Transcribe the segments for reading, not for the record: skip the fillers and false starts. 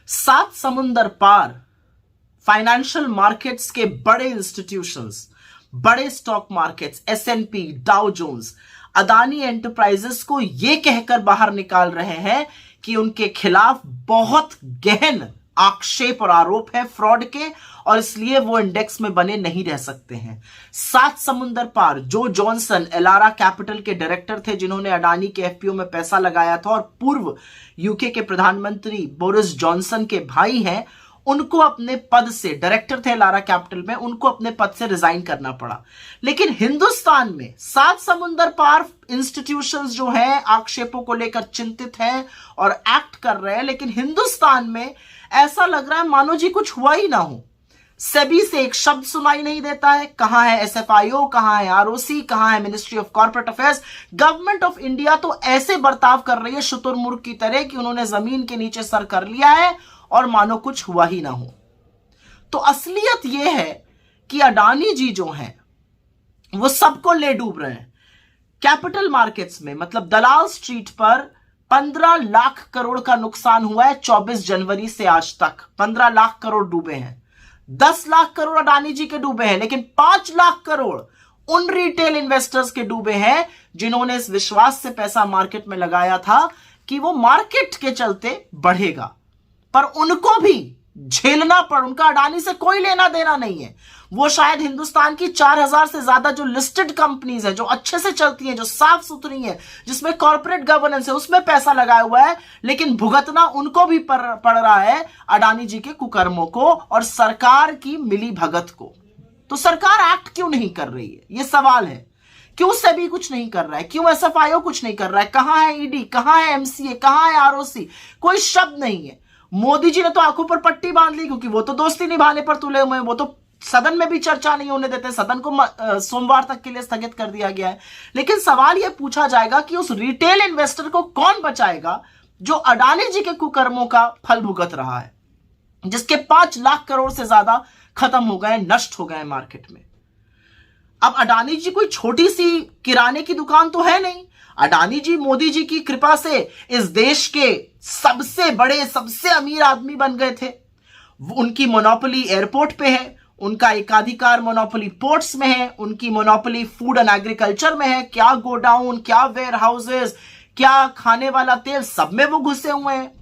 सात समुंदर पार financial markets के बड़े इंस्टीट्यूशंस, बड़े stock markets, एस&पी, Dow Jones Adani enterprises को यह कहकर बाहर निकाल रहे हैं कि उनके खिलाफ बहुत गहन आक्षेप और आरोप है फ्रॉड के, और इसलिए वो इंडेक्स में बने नहीं रह सकते हैं। सात समुंदर पार जो जॉनसन एलारा कैपिटल के डायरेक्टर थे, जिन्होंने अडानी के एफपीओ में पैसा लगाया था और पूर्व यूके के प्रधानमंत्री बोरिस जॉनसन के भाई हैं, उनको अपने पद से, डायरेक्टर थे एलारा कैपिटल में, उनको अपने पद से रिजाइन करना पड़ा। लेकिन हिंदुस्तान में सात समुंदर पार इंस्टीट्यूशंस जो हैं आक्षेपों को लेकर चिंतित हैं और एक्ट कर रहे हैं, लेकिन हिंदुस्तान में ऐसा लग रहा है मानो जी कुछ हुआ ही ना हो। सेबी से एक शब्द सुनाई नहीं देता है। कहां है एसएफआईओ, कहां है आरओसी, कहां है ministry of corporate affairs. Government of India तो ऐसे बर्ताव कर रही है शुतुरमुर्ग की तरह कि उन्होंने जमीन के नीचे सर कर लिया है और मानो कुछ हुआ ही ना हो। तो असलियत यह है कि अडानी जी जो हैं वो सबको ले डूब रहे हैं। कैपिटल मार्केट्स में, मतलब दलाल स्ट्रीट पर 15 लाख करोड़ का नुकसान हुआ है 24 जनवरी से आज तक। 15 लाख करोड़ डूबे हैं। 10 लाख करोड़ अडानी जी के डूबे हैं, लेकिन 5 लाख करोड़ उन रिटेल इन्वेस्टर्स के डूबे हैं जिन्होंने इस विश्वास से पैसा मार्केट में लगाया था कि वो मार्केट के चलते बढ़ेगा, पर उनको भी झेलना पड़। उनका अडानी से कोई लेना देना नहीं है। वो शायद हिंदुस्तान की 4000 से ज्यादा जो लिस्टेड कंपनीज है, जो अच्छे से चलती हैं, जो साफ सुथरी हैं, जिसमें कॉर्पोरेट गवर्नेंस है, उसमें पैसा लगाया हुआ है, लेकिन भुगतना उनको भी पड़ रहा है अडानी जी के कुकर्मों को और सरकार की मिली भगत को। तो सरकार एक्ट क्यों नहीं कर रही है, ये सवाल है। क्यों सेबी कुछ नहीं कर रहा है, क्यों एसएफआईओ कुछ नहीं कर रहा है, कहां है ईडी, कहां है एमसीए, कहां है आरओसी, कोई शब्द नहीं है। मोदी जी ने तो आंखों पर पट्टी बांध ली, क्योंकि वो तो दोस्ती निभाने पर तुले हुए हैं। वो तो सदन में भी चर्चा नहीं होने देते, सदन को सोमवार तक के लिए स्थगित कर दिया गया है। लेकिन सवाल यह पूछा जाएगा कि उस रिटेल इन्वेस्टर को कौन बचाएगा जो अडानी जी के कुकर्मों का फल भुगत रहा है, जिसके 5 लाख करोड़ से ज्यादा खत्म हो गए, नष्ट हो गए मार्केट में। अब अडानी जी कोई छोटी सी किराने की दुकान तो है नहीं। अडानी जी मोदी जी की कृपा से इस देश के सबसे बड़े, सबसे अमीर आदमी बन गए थे। उनकी मोनोपोली एयरपोर्ट पे है, उनका एकाधिकार मोनोपोली पोर्ट्स में है, उनकी मोनोपोली फूड एंड एग्रीकल्चर में है। क्या गोडाउन, क्या वेयर हाउसेस, क्या खाने वाला तेल, सब में वो घुसे हुए हैं।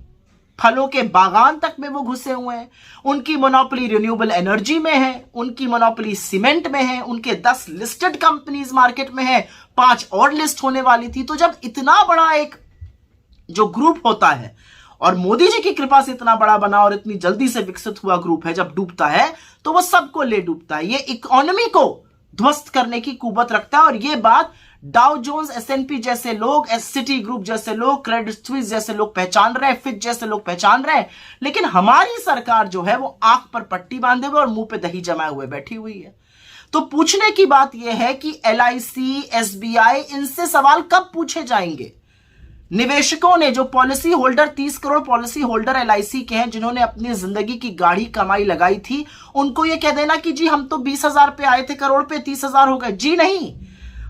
फलों के बागान तक में वो घुसे हुए हैं। उनकी मोनोपोली रिन्यूएबल एनर्जी में है, उनकी मोनोपोली सीमेंट में है, उनके 10 लिस्टेड कंपनीज मार्केट में है, 5 और लिस्ट होने वाली थी। तो जब इतना बड़ा एक जो ग्रुप होता है और मोदी जी की कृपा से इतना बड़ा बना और इतनी जल्दी से विकसित हुआ ग्रुप है, जब डूबता है तो वो सबको ले डूबता है। ये इकोनॉमी को ध्वस्त करने की कुवत रखता है। और ये बात डाउ जोन्स, एस&पी जैसे लोग, सिटी ग्रुप जैसे लोग, क्रेडिट स्विस जैसे लोग पहचान रहे हैं, फिच जैसे लोग पहचान रहे हैं। लेकिन हमारी सरकार जो है वो आंख पर पट्टी बांधे हुए और मुंह पे दही जमाए हुए बैठी हुई है। तो पूछने की बात यह है कि एलआईसी, एसबीआई, इनसे सवाल कब पूछे जाएंगे? निवेशकों ने, जो policy holder, 30 crore policy holder LIC के हैं, जिन्होंने अपनी जिंदगी की गाढ़ी कमाई लगाई थी, उनको यह कह देना कि जी हम तो 20,000 पे आए थे करोड़ पे, 30,000 हो गए। जी नहीं,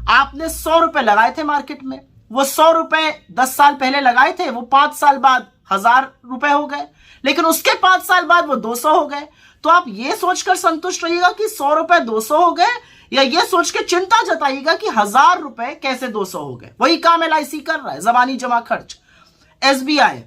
आपने 100 रुपए लगाए थे मार्केट में, वो 100 रुपए 10 साल पहले लगाए थे, वो 5 साल बाद 1000 रुपए हो गए, लेकिन उसके 5 साल बाद वो 200 हो गए। तो आप ये सोचकर संतुष्ट रहिएगा कि 100 रुपए 200 हो गए, या ये सोच के चिंता जताइएगा कि 1000 रुपए कैसे 200 हो गए। वही काम एलआईसी कर रहा है, जबानी जमा खर्च। एसबीआई,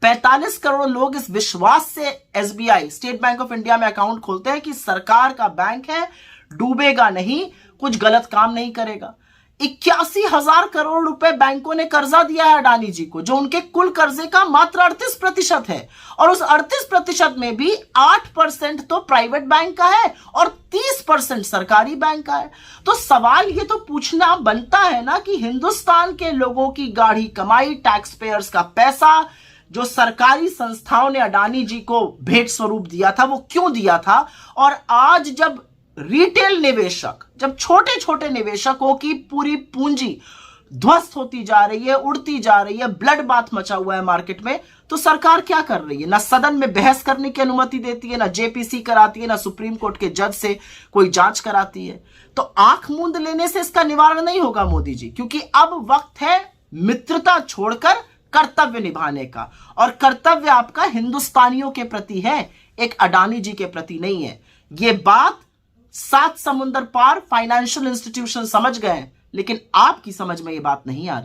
45 करोड़ लोग इस विश्वास से SBI, state bank of India में अकाउंट खोलते हैं कि सरकार का बैंक है, डूबेगा नहीं, कुछ गलत काम नहीं करेगा। 81,000 करोड़ रुपए बैंकों ने कर्जा दिया है अडानी जी को, जो उनके कुल कर्जे का मात्र 38% है। और उस 38% में भी 8% तो प्राइवेट बैंक का है और 30% सरकारी बैंक का है। तो सवाल ये तो पूछना बनता है ना कि हिंदुस्तान के लोगों की गाढ़ी कमाई, टैक्स पेयर्स का पैसा, जो सरकारी संस्थाओं ने अडानी जी को भेंट स्वरूप दिया था, वो क्यों दिया था? और आज जब रिटेल निवेशक, जब छोटे छोटे निवेशकों की पूरी पूंजी ध्वस्त होती जा रही है, उड़ती जा रही है, ब्लड बाथ मचा हुआ है मार्केट में, तो सरकार क्या कर रही है? ना सदन में बहस करने की अनुमति देती है, ना जेपीसी कराती है, ना सुप्रीम कोर्ट के जज से कोई जांच कराती है। तो आंख मूंद लेने से इसका निवारण नहीं होगा मोदी जी, क्योंकि अब वक्त है मित्रता छोड़कर कर्तव्य निभाने का, और कर्तव्य आपका हिंदुस्तानियों के प्रति है, एक अडानी जी के प्रति नहीं है। ये बात 7 समुंदर पार फाइनेंशियल इंस्टीट्यूशन समझ गए, लेकिन आपकी समझ में ये बात नहीं आ रही।